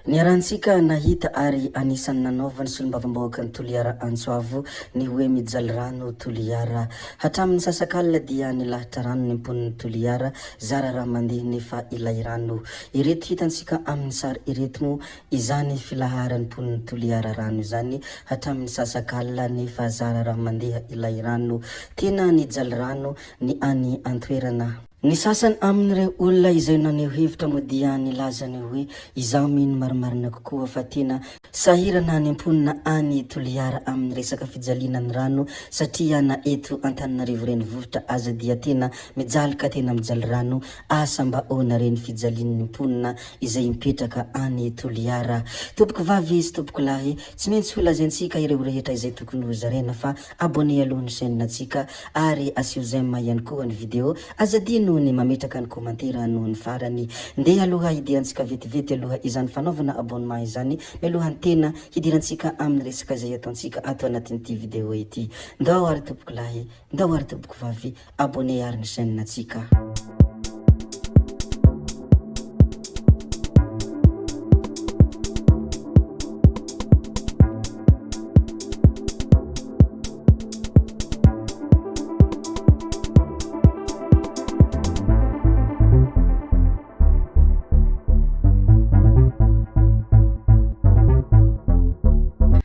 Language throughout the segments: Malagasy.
Niaransika nahita ary anisan'ny nanaovany solombavambahoaka ny Toliara Antsoavo ny hoe mijaly rano Toliara. Hatramin'ny sasakalina dia nilahatra rano ny amponin'ny Toliara, zara raha mandeha nefa ilay rano. Ireto hitansika amin'ny sary ireto mo izany filaharan'ny amponin'ny Toliara rano izany, hatramin'ny sasakalina nefa zara raha mandeha ilay rano. Tena nijaly rano ny any an-toerana. Ny sasany amin'ireo olona izay naneho hevitra moa dia nilazany hoe izaho mino marimarina kokoa fa tena sahirana ny amponina any Toliara amin'ny resaka fijaliana ny rano, satria na eto Antananarivo renivohitra aza dia tena mijaly ka tena mijaly rano, asa mba ona reny fijalian'ny amponina izay mipetraka any Toliara. Tompoko vavy sy tompoko lahy, tsy maintsy ho lazaintsika ireo rehetra izay tokony ho zarena fa abonné aloha ny chaîne antsika ary asio j'aime ihany koa ny video, azadino ny mametraka ny komantera noho ny farany. Ndeha aloha hidirantsika vetivety aloha izany fanaovana abonnement izany, mialohan'ny tena hidirantsika amin'ny resaka izay ataontsika ato anatin'ity video ity. Ndao ary tompoko lahy, ndao ary tompoko vavy, abonné ary ny chaîne antsika.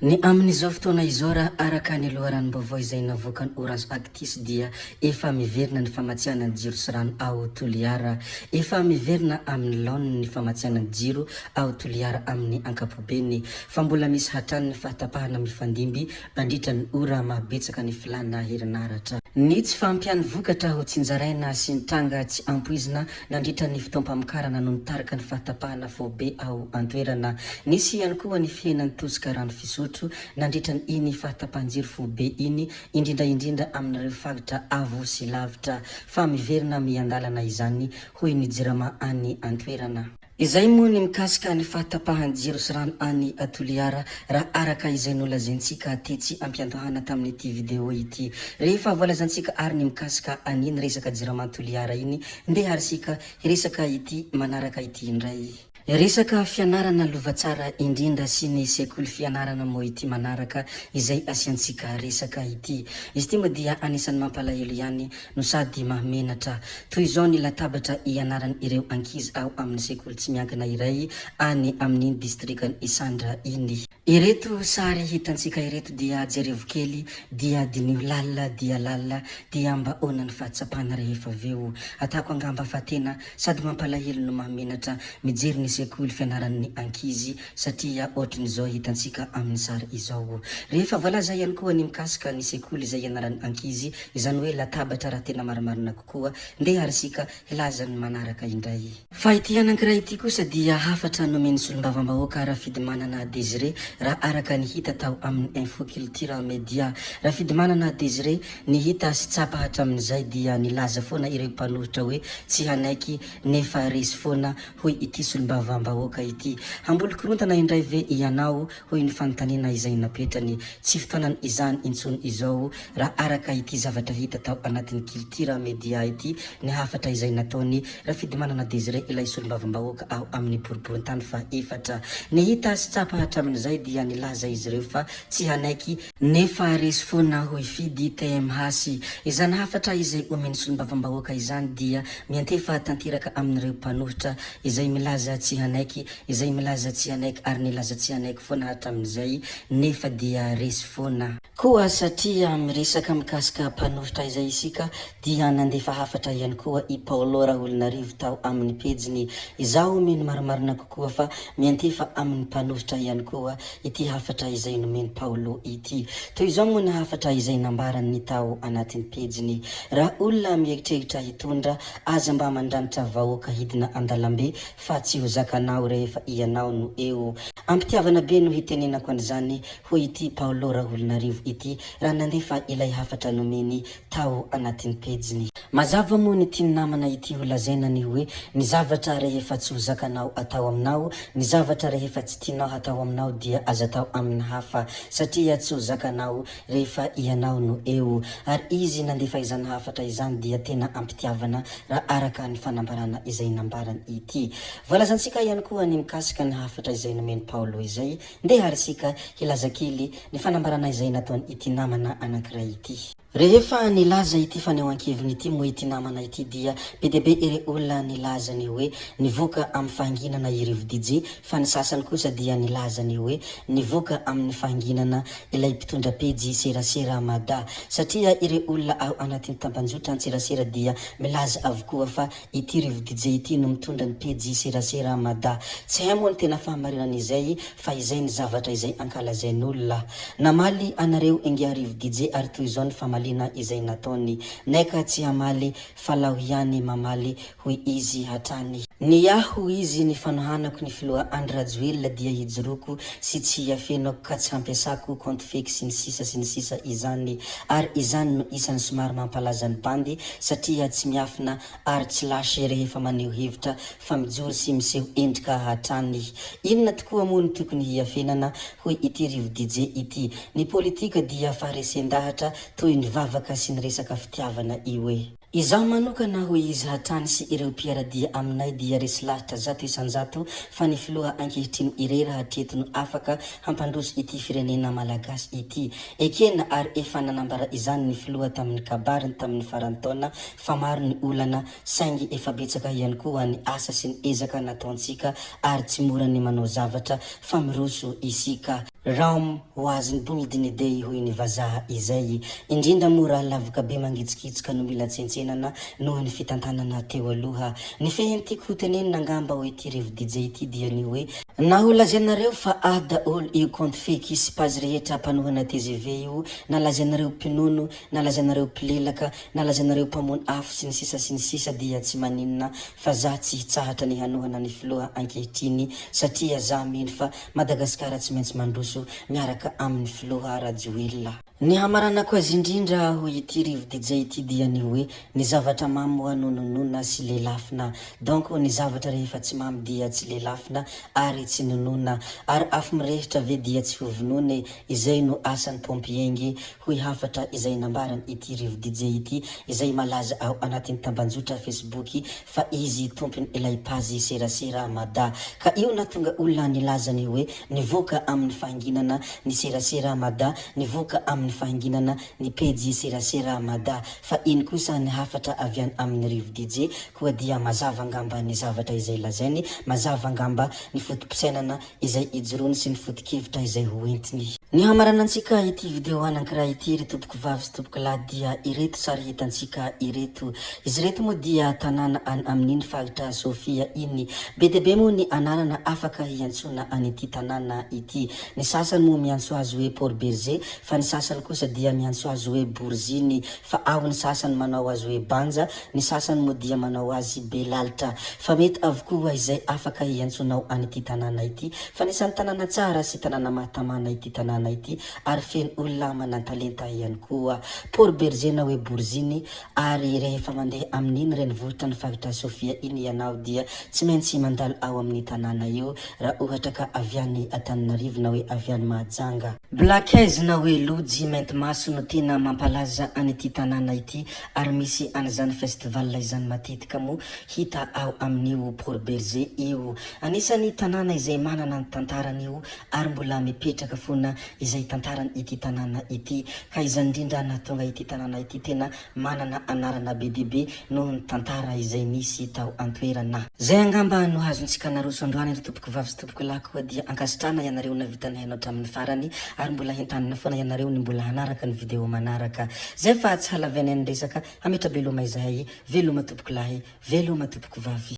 Ny amin'izao fotoana izao raha araka ny loharanom-baovao izay navoakany Orange Actis dia efa miverina ny famatsiana ny jiro sy rano ao Toliara. Efa miverina amin'ny laoniny ny famatsiana ny jiro ao Toliara amin'ny ankapobeny, fa mbola misy hatrany ny fahatapahana mifandimby mandritra ny ora mabetsaka ny filana herinaratra. Ny tsy fampiany vokatra ho tsinjaraina sy ny tranga tsy ampoizina nandritra ny fotoam-pamokarana no nitarika ny fahatapahana fobe ao an-toerana. Nisy ihany koa ny fihenan'ny tosika rano fisotro nandritra ny iny fahatapahan-jiro fobe iny, indrindra amin'ireo faritra avo sy lavitra, fa miverina miandalana izany hoy ny jirama any an-toerana. Izay moa ny mikasika ny fahatapahan'ny jiro sy rano any Toliara raha araka izay nolazaintsika tetsy ampiantohana tamin'ity video ity. Rehefa voalazantsika ary ny mikasika aniny resaka jirama Toliara iny, ndeha arisika resaka ity manaraka ity indray. Resaka fianarana lovatsara indrindra sy ny sekoly fianarana moa ity manaraka izay asiantsika resaka ity. Izy ity moa dia anisan'ny mampalahelo ihany no sady mahamenatra. Toy izao ny latabatra ianaran'ny ireo ankizy ao amin'ny sekoly tsy miankina iray any amin'ny distrikany Isandra iny. Ireto sary hitantsika ireto dia jerevo kely, dia dinio lalina dia lalina, dia mba onany fahatsapana rehefa aveo. Atako angamba fa tena sady mampalahelo no mahamenatra mijery ny sekoly fianaran'ny ankizy satria ohatran'izao hitantsika amin'ny sary izao. Rehefa voalaza ihany koa ny mikasika ny sekoly izay ianaran'ny ankizy, izany hoe latabatra raha tena marimarina kokoa, ndeha arisika hilazany manaraka indray. Fa ity anankiray ity kosa dia hafatra nomeny solombavambahoaka Rafidimanana Désiré raha araka ny hita tao amin'ny Info Culture Media. Rafidimanana Désiré ny hita sy tsapa hatramin'izay dia nilaza foana ireo mpanohitra hoe tsy hanaiky nefa resy foana hoy ity solombavambahoaka ity. Hambolo korontana indray ve ianao hoy ny fanontaniana izay napetrany, tsy fotoanany izany intsony izao raha araka ity zavatra hita tao anatin'ny Culture Media ity, ny hafatra izay nataony Rafidimanana Désiré ilay solombavambahoaka ao amin'ny boriborintany fa efatra. Ny hita sy tsapa hatramin'izay dia nilaza izy ireo fa tsy hanaiky nefa resy foana hoy fidy TMH. Izany hafatra izay omeny solombavambahoaka izany dia miantefa tanteraka amin'ireo mpanohitra izay milaza tsy hanaiky, izay milaza tsy hanaiky ary nilaza tsy hanaiky foana hatramin'izay nefa dia resy foana. Koa satria miresaka mikasika mpanohitra izay isika dia nandefa hafatra ihany koa i Paolo Raholoanarivo tao amin'ny pejiny. Izaho omeny marimarina kokoa fa miantefa amin'ny mpanohitra ihany koa ity hafatra izay nomeny Paolo ity. Toy izao moa ny hafatra izay nambarany tao anatin'ny pejiny: raha olona mieritreritra hitondra aza mba mandranitra vahoaka hidina andalambe fa tsy ho zakanao rehefa ianao no eo. Ampitiavana be no hitenenako an'izany hoy ity Paolo Raholoanarivo ity raha nandefa ilay hafatra nomeny tao anatin'ny pejiny. Mazava moa ny tiany namana ity ho lazainany hoe ny zavatra rehefa tsy ho zakanao atao aminao, ny zavatra rehefa tsy tianao hatao aminao dia azo atao amin'ny hafa satria tsy ho zakanao rehefa ianao no eo, ary izy nandefa izany hafatra izany dia tena ampitiavana raha araka ny fanambarana izay nambarany ity. Voalazantsika ihany koa ny mikasika ny hafatra izay nomeny Paolo izay, ndeha ary sika hilaza kely ny fanambarana izay nataony ity namana anankiray ity. Rehefa nilaza ity fanehoan-keviny ity moa ity namana ity dia be dia be ire olona nilazany hoe nivoaka amin'ny fahanginana irivo DJ, fa ny sasany kosa dia nilazany hoe nivoaka amin'ny fahanginana ilay mpitondra pejy serasera mada, satria ire olona ao anatin'ny tambanjotra ny serasera dia milaza avokoa fa ity rivo DJ ity no mitondra ny pejy serasera mada. Tsy hay moa ny tena fahamarinan'izay fa izay ny zavatra izay ankalazain'olona. Namaly anareo ingia rivo DJ ary toy izao ny famalina izay nataony, naika tsy hamaly fa lao ihany mamaly hoy izy hatrany. Ny aho izy ny fanohanako ny filoha Andry Rajoelina dia hijoroko sy tsy afenako ka tsy hampiasako compte fake sy ny sisa izany, ary izany no isan'ny somary mampalaza ny bandy satria tsy miafina ary tsy lasy rehefa maneho hevitra fa mijory sy miseho endrika hatrany. Inona tokoa moa ny tokony hiafenana hoy ity rivo DJ ity? Ny politika dia faharesendahatra toy ny vavaka sy ny resaka fitiavana io e. Izaho manokana hoy izy hatrany sy ireo mpiaradia aminay dia resy lahatra 100% fa ny filoha ankehitriny irera hatreto no afaka hampandroso ity firenena malagasy ity. Ekena ary efa nanambara izany ny filoha tamin'ny kabariny tamin'ny farany taona fa maro ny olana saingy efa betsaka ihany koa ny asa sy ny ezaka nataontsika ary tsy mora ny manao zavatra fa miroso isika. Raum hoaziny boldiny day hoy ny vazaha izay, indrindra mora lavaka be mangitsikitsika no mila tsentsenana noho ny fitantanana teo aloha. Ny fehenty koteneny nangamba hoe ity rivo DJ ity dia ny hoe na ho lazainareo fa daholo io compte fake sy page rehetra mpanohana TGV io, na lazainareo mpinono, na lazainareo mpilelaka, na lazainareo mpamony afo sy ny sisa dia tsy maninona fa za tsy hitsahatra ny hanohana ny filoha ankehitriny satria za mino fa Madagasikara tsy maintsy mandroso miaraka amin'ny filoha Rajoelina. Ny hamaranako azy indrindra hoy ity rivo DJ ity dia ny hoe ny zavatra mamy moa nononona sy lelafina, donc ny zavatra rehefa tsy mamy dia tsy lelafina ary tsy nonona, ary afo mirehitra ve dia tsy hovinone, izay no asan'ny pompiengy hoy hafatra izay nambarany ity rivo DJ ity izay malaza ao anatin'ny tambanjotra Facebook fa izy tompony ilay pazy serasera mada. Ka io natonga olona nilazany hoe nivoaka amin'ny fahanginana ny serasera mada, nivoaka amin'ny fahanginana ny pejy serasera mada, fa iny kosa ny hafatra aviany amin'ny rivo DJ koa dia mazava ngamba ny zavatra izay lazainy, mazava ngamba ny fotopisainana izay ijorony sy ny foto-kevitra izay hoentiny. Ny hamaranantsika ity video anankiray ity ry tompoko vavy sy tompoko lahy dia ireto sary hitantsika ireto. Izy reto moa dia tanàna amin'iny faritra Sofia iny. Be dia be moa ny anarana afaka hiantsona an'ity tanàna ity. Ny sasany moa miantso azy hoe Port Berger, fa ny sasany kosa dia miantso azy hoe Borziny, fa ao ny sasany manao azy hoe Banja, ny sasany moa dia manao azy Belalitra. Fa mety avokoa izay afaka hiantsonao an'ity tanàna ity, fa nisan'ny tanàna tsara sy tanàna mahatamana ity tanàna ity ary feno olona manan-talenta ihany koa. Port Berger na hoe Borziny, ary rehefa mandeha amin'iny renivohitra ny faritra Sofia iny ianao dia tsy maintsy mandalo ao amin'ny tanàna io raha ohatra ka aviany Antananarivo na hoe aviany Mahajanga. Black Eyes na hoe Lojy Maintomaso no tena mampalaza an'ity tanàna ity ary misy an'izany festival izany matetika moa hita ao amin'io Port Berger io. Anisany tanàna izay manana ny tantarany io ary mbola mipetraka foana izay tantarany ity tanàna ity, ka izany indrindra nahatonga ity tanàna ity tena manana anarana be dia be noho ny tantara izay nisy tao an-toerana. Zay angamba no azontsika naroso androany ry tompoko vavy sy tompoko lahy koa dia ankasitrana ianareo na vitany hainao hatramin'ny farany ary mbola hentanina foana ianareo ny mbola hanaraka ny video manaraka. Zay fa tsy halavany ny resaka, hametra veloma izahay, veloma tompoko lahy, veloma tompoko vavy.